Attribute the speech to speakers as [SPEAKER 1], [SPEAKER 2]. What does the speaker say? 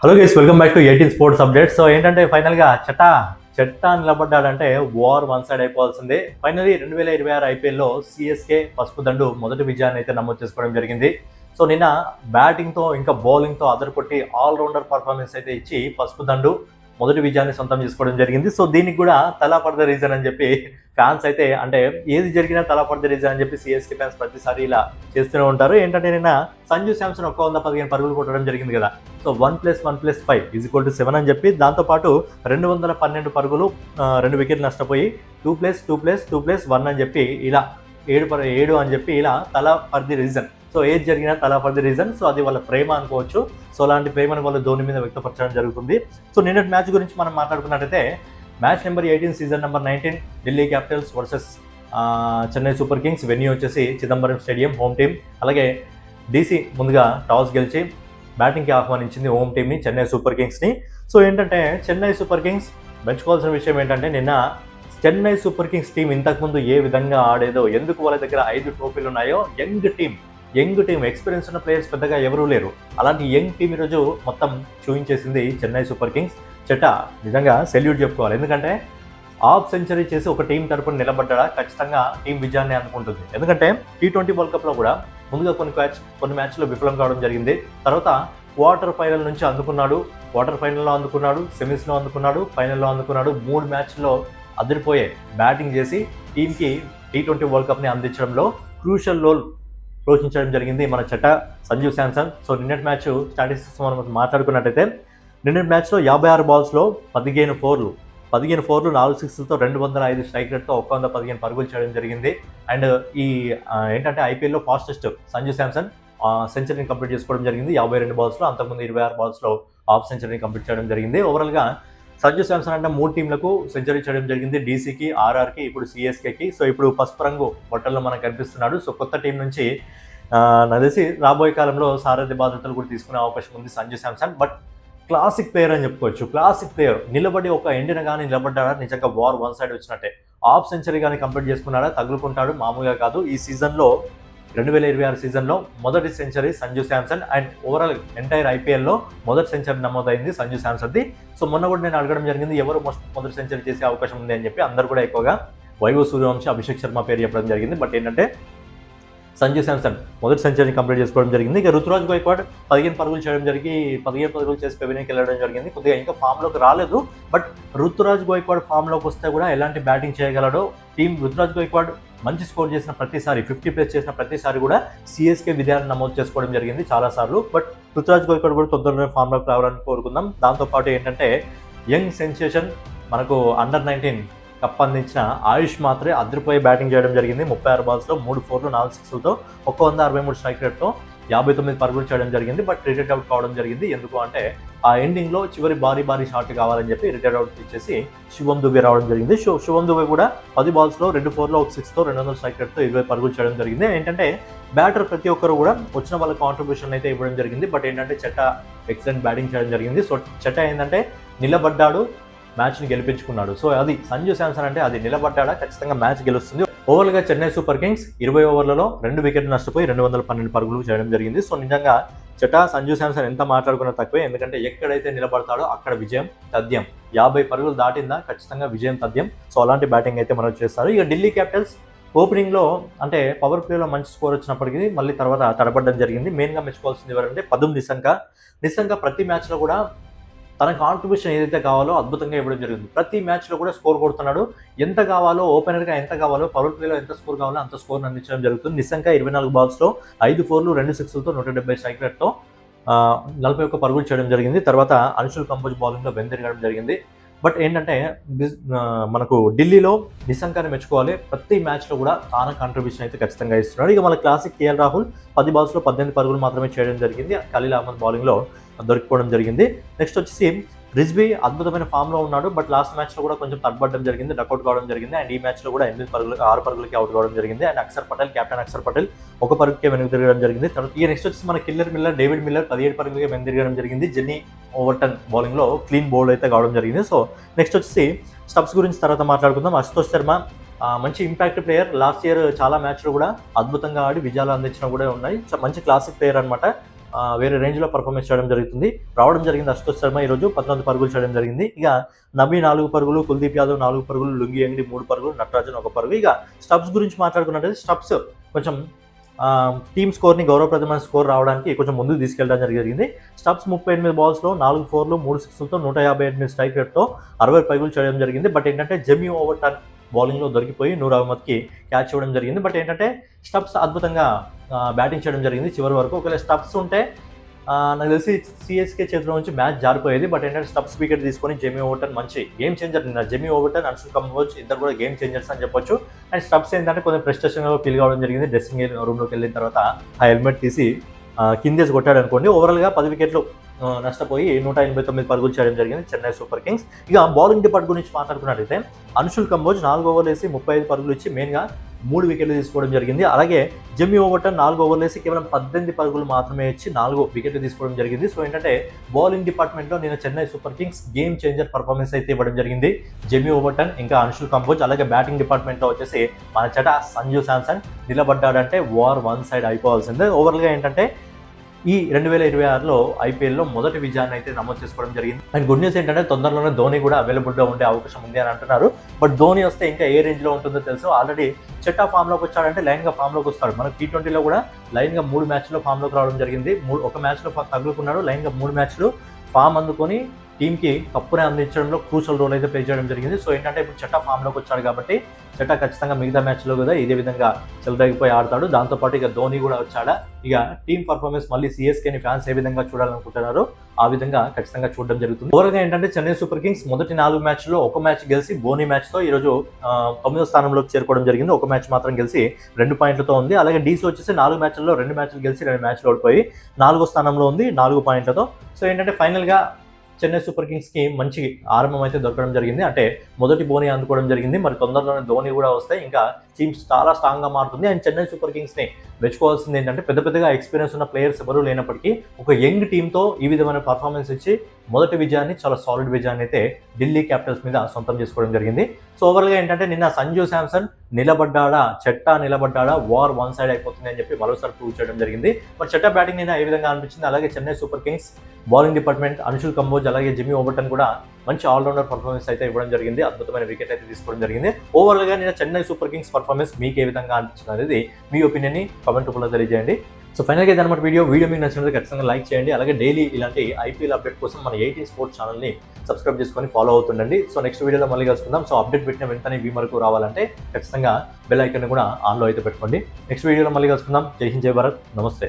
[SPEAKER 1] Hello guys, welcome back to 18 sports updates. So ఏంటంటే ఫైనల్గా చెట్టా నిలబడ్డాడంటే war one side అయిపోవాల్సిందే. Finally 2026 ఐపీఎల్లో CSK పసుపు దండు మొదటి విజయాన్ని అయితే నమోదు చేసుకోవడం జరిగింది. సో నిన్న బ్యాటింగ్తో ఇంకా బౌలింగ్తో అదరకొట్టి ఆల్రౌండర్ పర్ఫార్మెన్స్ అయితే ఇచ్చి పసుపు దండు మొదటి విజయాన్ని సొంతం చేసుకోవడం జరిగింది. సో దీనికి కూడా తలా ఫర్ ద రీజన్ అని చెప్పి ఫ్యాన్స్ అయితే, అంటే ఏది జరిగినా తలా ఫర్ ద రీజన్ అని చెప్పి సిఎస్కే ఫ్యాన్స్ ప్రతిసారి ఇలా చేస్తూనే ఉంటారు. ఏంటంటే నిన్న సంజు శాంసన్ 115 పరుగులు కొట్టడం జరిగింది కదా. సో 1+1+5=7 అని చెప్పి దాంతోపాటు 212 పరుగులు, 2 వికెట్లు నష్టపోయి 2+2+2+1 అని చెప్పి ఇలా 7 అని చెప్పి ఇలా తలా ఫర్ ది రీజన్. సో ఏది జరిగినా తలా ఫర్ ది రీజన్. సో అది వాళ్ళ ప్రేమ అనుకోవచ్చు. సో అలాంటి ప్రేమను వాళ్ళు ధోని మీద వ్యక్తపరచడం జరుగుతుంది. సో నిన్నటి మ్యాచ్ గురించి మనం మాట్లాడుకున్నట్టయితే match number 18 season number 19 Delhi Capitals versus Chennai Super Kings. Venue వచ్చేసి చిదంబరం స్టేడియం, హోమ్ టీమ్. అలాగే డీసీ ముందుగా టాస్ గెలిచి బ్యాటింగ్కి ఆహ్వానించింది హోమ్ టీమ్ని, చెన్నై సూపర్ కింగ్స్ని. సో ఏంటంటే చెన్నై సూపర్ కింగ్స్ మెచ్చుకోవాల్సిన విషయం ఏంటంటే నిన్న చెన్నై సూపర్ కింగ్స్ టీం ఇంతకుముందు ఏ విధంగా ఆడేదో, ఎందుకు వాళ్ళ దగ్గర 5 ట్రోఫీలు ఉన్నాయో, యంగ్ టీం ఎక్స్పీరియన్స్ ఉన్న ప్లేయర్స్ పెద్దగా ఎవరూ లేరు. అలాంటి యంగ్ టీం ఈరోజు మొత్తం చూయించేసింది చెన్నై సూపర్ కింగ్స్. నిజంగా సెల్యూట్ చెప్పుకోవాలి. ఎందుకంటే హాఫ్ సెంచరీ చేసి ఒక టీం తరపున నిలబడ్డా ఖచ్చితంగా టీం విజయాన్ని అందుకుంటుంది. ఎందుకంటే T20 వరల్డ్ కప్లో కూడా ముందుగా కొన్ని మ్యాచ్లో విఫలం కావడం జరిగింది. తర్వాత క్వార్టర్ ఫైనల్ నుంచి అందుకున్నాడు, క్వార్టర్ ఫైనల్లో అందుకున్నాడు, సెమీస్లో అందుకున్నాడు, ఫైనల్లో అందుకున్నాడు. 3 మ్యాచ్ల్లో అదిరిపోయే బ్యాటింగ్ చేసి టీంకి T20 వరల్డ్ కప్ని అందించడంలో క్రూషల్ రోల్ పోషించడం జరిగింది మన సంజు శాంసన్. సో నిన్నటి మ్యాచ్ స్టాటిస్టిక్స్ మనం మాట్లాడుకున్నట్టయితే నిన్నటి మ్యాచ్లో 56 బాల్స్లో 15 ఫోర్లు, 4 సిక్స్లతో 205 స్ట్రైక్ రేట్తో 115 పరుగులు చేయడం జరిగింది. అండ్ ఈ ఏంటంటే ఐపీఎల్లో ఫాస్టెస్ట్ సంజు శాంసన్ సెంచరీని కంప్లీట్ చేసుకోవడం జరిగింది 52 బాల్స్లో. అంతకుముందు 26 బాల్స్లో హాఫ్ సెంచరీని కంప్లీట్ చేయడం జరిగింది. ఓవరాల్గా సంజు శాంసన్ అంటే 3 టీంలకు సెంచరీ చేయడం జరిగింది, డీసీకి, ఆర్ఆర్కి, ఇప్పుడు సిఎస్కేకి. సో ఇప్పుడు పసుపు రంగు బట్టల్లో మనకు కనిపిస్తున్నాడు. సో కొత్త టీం నుంచి నాకు తెలిసి రాబోయే కాలంలో సారథ్య బాధ్యతలు కూడా తీసుకునే అవకాశం ఉంది Sanju Samson. But classic player అని చెప్పుకోవచ్చు. క్లాసిక్ ప్లేయర్ నిలబడి ఒక ఎండిన కానీ నిలబడ్డాడా నిజంగా వార్ వన్ సైడ్ వచ్చినట్టే. హాఫ్ సెంచరీ కానీ కంప్లీట్ చేసుకున్నాడా తగులుకుంటాడు, మామూలుగా కాదు. ఈ సీజన్లో 2026 సీజన్లో మొదటి century Sanju Samson. And overall entire ఐపీఎల్లో మొదటి సెంచరీ నమోదైంది సంజు శాంసన్ది. సో మొన్న కూడా నేను అడగడం జరిగింది ఎవరు మొదటి సెంచరీ చేసే అవకాశం ఉంది అని చెప్పి. అందరు కూడా ఎక్కువగా వైభవ్ సూర్యవంశీ, అభిషేక్ శర్మ పేరు చెప్పడం జరిగింది. బట్ ఏంటంటే సంజు శాంసన్ మొదటి సెంచరీ కంప్లీట్ చేసుకోవడం జరిగింది. ఇక రుతురాజ్ గైక్వాడ్ 15 పరుగులు చేయడం జరిగి 15 పరుగులు చేసి పెవిలియన్కి వెళ్ళడం జరిగింది. కొద్దిగా ఇంకా ఫామ్లోకి రాలేదు. బట్ రుతురాజ్ గైక్వాడ్ ఫామ్లోకి వస్తే కూడా ఎలాంటి బ్యాటింగ్ చేయగలడో టీం. రుతురాజ్ గైక్వాడ్ మంచి స్కోర్ చేసిన ప్రతిసారి, 50+ చేసిన ప్రతిసారి కూడా సిఎస్కే విజయాన్ని నమోదు చేసుకోవడం జరిగింది చాలాసార్లు. బట్ రుతురాజ్ గైక్వాడ్ కూడా తొందరగా ఫామ్లోకి రావాలని కోరుకుందాం. దాంతోపాటు ఏంటంటే యంగ్ సెన్సేషన్ మనకు అండర్ 19 కప్ అందించిన ఆయుష్ మాత్రే అదిరిపోయి బ్యాటింగ్ చేయడం జరిగింది. 36 బాల్స్లో 3 ఫోర్లు, 4 సిక్స్లతో 163 స్ట్రైక్ రేట్తో 59 పరుగులు చేయడం జరిగింది. బట్ రిటైర్డ్ అవుట్ కావడం జరిగింది. ఎందుకు అంటే ఆ ఎండింగ్లో చివరి భారీ షాట్ కావాలని చెప్పి రిటైర్డ్ అవుట్ ఇచ్చేసి శుభం దుబే రావడం జరిగింది. శుభం దుబే కూడా 10 బాల్స్లో 2 ఫోర్లు, 1 సిక్స్తో 200 స్ట్రైక్ రేట్తో 20 పరుగులు చేయడం జరిగింది. ఏంటంటే బ్యాటర్ ప్రతి ఒక్కరు కూడా వచ్చిన వాళ్ళ కాంట్రిబ్యూషన్ అయితే ఇవ్వడం జరిగింది. బట్ ఏంటంటే ఎక్సలెంట్ బ్యాటింగ్ చేయడం జరిగింది. సో ఏంటంటే నిలబడ్డాడు, మ్యాచ్ని గెలిపించుకున్నాడు. సో అది సంజు శాంసన్ అంటే, అది నిలబడ్డా ఖచ్చితంగా మ్యాచ్ గెలుస్తుంది. ఓవరాల్గా చెన్నై సూపర్ కింగ్స్ 20 ఓవర్లలో 2 వికెట్లు నష్టపోయి 212 పరుగులు చేయడం జరిగింది. సో నిజంగా సంజు శాంసన్ ఎంత మాట్లాడుకున్నా తక్కువే. ఎందుకంటే ఎక్కడైతే నిలబడతాడో అక్కడ విజయం తథ్యం. 50 పరుగులు దాటిందా ఖచ్చితంగా విజయం తథ్యం. సో అలాంటి బ్యాటింగ్ అయితే మనం చేస్తారు. ఇక ఢిల్లీ క్యాపిటల్స్ ఓపెనింగ్లో అంటే పవర్ ప్లేలో మంచి స్కోర్ వచ్చినప్పటికీ మళ్ళీ తర్వాత తడబడడం జరిగింది. మెయిన్గా మెచ్చుకోవాల్సింది ఎవరంటే పదుమ్ నిశంక ప్రతి మ్యాచ్లో కూడా తన కాంట్రిబ్యూషన్ ఏదైతే కావాలో అద్భుతంగా ఇవ్వడం జరిగింది. ప్రతి మ్యాచ్లో కూడా స్కోర్ కొడుతున్నాడు. ఎంత కావాలో ఓపెనర్గా, ఎంత కావాలో పవర్ ప్లేలో ఎంత స్కోర్ కావాలో అంత స్కోర్ని అందించడం జరుగుతుంది. నిశంక 24 బాల్స్లో 5 ఫోర్లు, 2 సిక్స్లతో 170 స్ట్రైక్ రేట్తో 41 పరుగులు చేయడం జరిగింది. తర్వాత అనుషుల్ కంబోజ్ బౌలింగ్లో వెందిరగడం జరిగింది. బట్ ఏంటంటే మనకు ఢిల్లీలో నిశంకాన్ని మెచ్చుకోవాలి. ప్రతి మ్యాచ్లో కూడా తాను కాంట్రిబ్యూషన్ అయితే ఖచ్చితంగా ఇస్తున్నాడు. ఇక మన క్లాసిక్ కేఎల్ రాహుల్ 10 బాల్స్లో 18 పరుగులు మాత్రమే చేయడం జరిగింది. ఖలీల్ అహ్మద్ బౌలింగ్లో దొరికిపోవడం జరిగింది. నెక్స్ట్ వచ్చేసి రిజ్వీ అద్భుతమైన ఫామ్లో ఉన్నాడు. బట్ లాస్ట్ మ్యాచ్లో కూడా కొంచెం తగ్గబడడం జరిగింది, డక్అవుట్ కావడం జరిగింది. అండ్ ఈ మ్యాచ్లో కూడా 6 పరుగులకి అవుట్ కావడం జరిగింది. అండ్ కెప్టెన్ అక్షర్ పటేల్ 1 పరుగుకే వెనుక తిరగడం జరిగింది. తర్వాత ఇక నెక్స్ట్ వచ్చి మన డేవిడ్ మిల్లర్ 17 పరుగులకే వెనుక తిరగడం జరిగింది. జెన్నీ ఓవర్టన్ బౌలింగ్లో క్లీన్ బౌల్డ్ అయితే కావడం జరిగింది. సో నెక్స్ట్ వచ్చేసి స్టబ్స్ గురించి తర్వాత మాట్లాడుకుందాం. అశుతోష్ శర్మ మంచి ఇంపాక్ట్ ప్లేయర్. లాస్ట్ ఇయర్ చాలా మ్యాచ్లో కూడా అద్భుతంగా ఆడి విజయాలు అందించిన కూడా ఉన్నాయి. మంచి క్లాసిక్ ప్లేయర్ అనమాట. వేరే రేంజ్లో పర్ఫార్మెన్స్ చేయడం జరుగుతుంది. రావడం జరిగింది అశుతోష్ శర్మ ఈరోజు 14 పరుగులు చేయడం జరిగింది. ఇక నబీ 4 పరుగులు, కుల్దీప్ యాదవ్ 4 పరుగులు, లుంగి యంగ్డి 3 పరుగులు, నటరాజన్ 1 పరుగు. ఇక స్టబ్స్ గురించి మాట్లాడుకున్నట్లయితే స్టబ్స్ కొంచెం టీమ్ స్కోర్ని గౌరవప్రదమైన స్కోర్ రావడానికి కొంచెం ముందుకు తీసుకెళ్ళడం జరిగింది. స్టబ్స్ 38 బాల్స్లో 4 4లు 3 6లతో 158 స్ట్రైక్ రేట్తో 60 పరుగులు చేయడం జరిగింది. బట్ ఏంటంటే జెమీ ఓవర్టన్ బౌలింగ్లో దొరికిపోయి నూర్ అహ్మద్కి క్యాచ్ ఇవ్వడం జరిగింది. బట్ ఏంటంటే స్టబ్స్ అద్భుతంగా బ్యాటింగ్ చేయడం జరిగింది చివరి వరకు. ఒకవేళ స్టబ్స్ ఉంటే నాకు తెలిసి సిఎస్కే చేతిలో నుంచి మ్యాచ్ జారిపోయేది. బట్ ఏంటంటే స్టబ్స్ వికెట్ తీసుకొని జెమీ ఓవర్టన్ మంచి game changer. Jamie Overton, Anshul Kamboj ఇద్దరు కూడా గేమ్ చేంజర్స్ అని చెప్పొచ్చు. అండ్ స్టబ్స్ ఏంటంటే కొంచెం ప్రెస్టేషన్గా ఫీల్ కావడం జరిగింది. డ్రెస్సింగ్ రూమ్లోకి వెళ్ళిన తర్వాత ఆ హెల్మెట్ తీసి కిందేసి కొట్టాడు అనుకోండి. ఓవరాల్గా 10 వికెట్లు నష్టపోయి 189 పరుగులు చేయడం జరిగింది చెన్నై సూపర్ కింగ్స్. ఇక బౌలింగ్ డిపార్ట్ గురించి మాట్లాడుకున్నట్లయితే అన్షుల్ కంబోజ్ 4 ఓవర్లు వేసి 35 పరుగులు ఇచ్చి మెయిన్గా 3 వికెట్లు తీసుకోవడం జరిగింది. అలాగే జెమీ ఓవర్టన్ 4 ఓవర్లు వేసి కేవలం 18 పరుగులు మాత్రమే ఇచ్చి 4 వికెట్లు తీసుకోవడం జరిగింది. సో ఏంటంటే బౌలింగ్ డిపార్ట్మెంట్లో నేను Chennai Super Kings game changer performance అయితే ఇవ్వడం జరిగింది. జెమీ ఓవర్టన్ ఇంకా అన్షుల్ కంబోజ్. అలాగే బ్యాటింగ్ డిపార్ట్మెంట్లో వచ్చేసి మన చెట సంజు శాంసన్ నిలబడ్డాడంటే వార్ వన్ సైడ్ అయిపోవాల్సిందే. ఓవరాల్గా ఏంటంటే ఈ 2026లో ఐపీఎల్లో మొదటి విజయాన్ని అయితే నమోదు చేసుకోవడం జరిగింది. అండ్ గుడ్ న్యూస్ ఏంటంటే తొందరలోనే ధోని కూడా అవైలబుల్గా ఉండే అవకాశం ఉంది అని అంటున్నారు. బట్ ధోని వస్తే ఇంకా ఏ రేంజ్లో ఉంటుందో తెలుసు. ఆల్రెడీ చెట్టా ఫామ్లోకి వచ్చాడంటే లైన్గా ఫామ్లోకి వస్తాడు. మనకు T20లో కూడా లైన్గా 3 మ్యాచ్లో ఫామ్లోకి రావడం జరిగింది. ఒక మ్యాచ్లో తగులుకున్నాడు. లైన్గా 3 మ్యాచ్లు ఫామ్ అందుకొని టీంకి కప్పునే అందించడంలో క్రూషల్ రోల్ అయితే ప్లే చేయడం జరిగింది. సో ఏంటంటే ఇప్పుడు చెట్టా ఫామ్లోకి వచ్చాడు కాబట్టి చెట్టా ఖచ్చితంగా మిగతా మ్యాచ్లో కూడా ఇదే విధంగా చెలరేగిపోయి ఆడతాడు. దాంతోపాటు ఇక ధోని కూడా వచ్చాడా, ఇక టీం పర్ఫార్మెన్స్ మళ్ళీ సిఎస్కేని ఫ్యాన్స్ ఏ విధంగా చూడాలనుకుంటున్నారో ఆ విధంగా ఖచ్చితంగా చూడడం జరుగుతుంది. ఓవరాల్గా ఏంటంటే చెన్నై సూపర్ కింగ్స్ మొదటి 4 మ్యాచ్లో ఒక మ్యాచ్ గెలిచి బోనీ మ్యాచ్తో ఈరోజు 9వ స్థానంలోకి చేరుకోవడం జరిగింది. ఒక మ్యాచ్ మాత్రం గెలిచి 2 పాయింట్లతో ఉంది. అలాగే డీసీ వచ్చేసి 4 మ్యాచ్ల్లో 2 మ్యాచ్లు గెలిచి 2 మ్యాచ్లు ఓడిపోయి 4వ స్థానంలో ఉంది 4 పాయింట్లతో. సో ఏంటంటే ఫైనల్గా చెన్నై సూపర్ కింగ్స్కి మంచి ఆరంభం అయితే దొరకడం జరిగింది. అంటే మొదటి బోని అందుకోవడం జరిగింది. మరి తొందరలోనే ధోని కూడా వస్తే ఇంకా టీమ్స్ చాలా స్ట్రాంగ్గా మారుతుంది. అండ్ చెన్నై సూపర్ కింగ్స్ని మెచ్చుకోవాల్సింది ఏంటంటే పెద్దగా ఎక్స్పీరియన్స్ ఉన్న ప్లేయర్స్ ఎవరూ లేనప్పటికీ ఒక యంగ్ టీంతో ఈ విధమైన పర్ఫార్మెన్స్ ఇచ్చి మొదటి విజయాన్ని, చాలా సాలిడ్ విజయాన్ని అయితే ఢిల్లీ క్యాపిటల్స్ మీద సొంతం చేసుకోవడం జరిగింది. సో ఓవరాల్గా ఏంటంటే నిన్న సంజు శాంసన్ నిలబడ్డాడా, చెట్టా నిలబడ్డాడా, వార్ వన్ సైడ్ అయిపోతుంది అని చెప్పి మరోసారి ప్రూవ్ చేయడం జరిగింది. మరి చెట్టా బ్యాటింగ్ నిన్న ఏ విధంగా అనిపించింది, అలాగే Chennai Super Kings bowling department Anshul Kamboj అలాగే జెమీ ఓవర్టన్ కూడా మంచి ఆల్రౌండర్ పర్ఫార్మెన్స్ అయితే ఇవ్వడం జరిగింది. అద్భుతమైన వికెట్ అయితే తీసుకోవడం జరిగింది. ఓవరాల్గా నేను చెన్నై సూపర్ కింగ్స్ పర్ఫార్మెన్స్ మీకు ఏ విధంగా అనిపించింది అనేది మీ ఒపీనియన్ని కామెంట్ రూపంలో తెలియజేయండి. సో ఫైనల్గా ఇదన్నమాట వీడియో మీకు నచ్చినట్లయితే ఖచ్చితంగా లైక్ చేయండి. అలాగే డైలీ ఇలాంటి ఐపీఎల్ అప్డేట్ కోసం మన 18 స్పోర్ట్స్ ఛానల్ని సబ్స్క్రైబ్ చేసుకొని ఫాలో అవుతుండండి. సో నెక్స్ట్ వీడియోలో మళ్ళీ కలుసుకుందాం. సో అప్డేట్ పెట్టిన వెంటనే మీ వరకు రావాలంటే ఖచ్చితంగా బెల్ ఐకాన్ కూడా ఆన్లో అయితే పెట్టుకోండి. నెక్స్ట్ వీడియోలో మళ్ళీ కలుసుకుందాం. జై హింద్, జై భారత్, నమస్తే.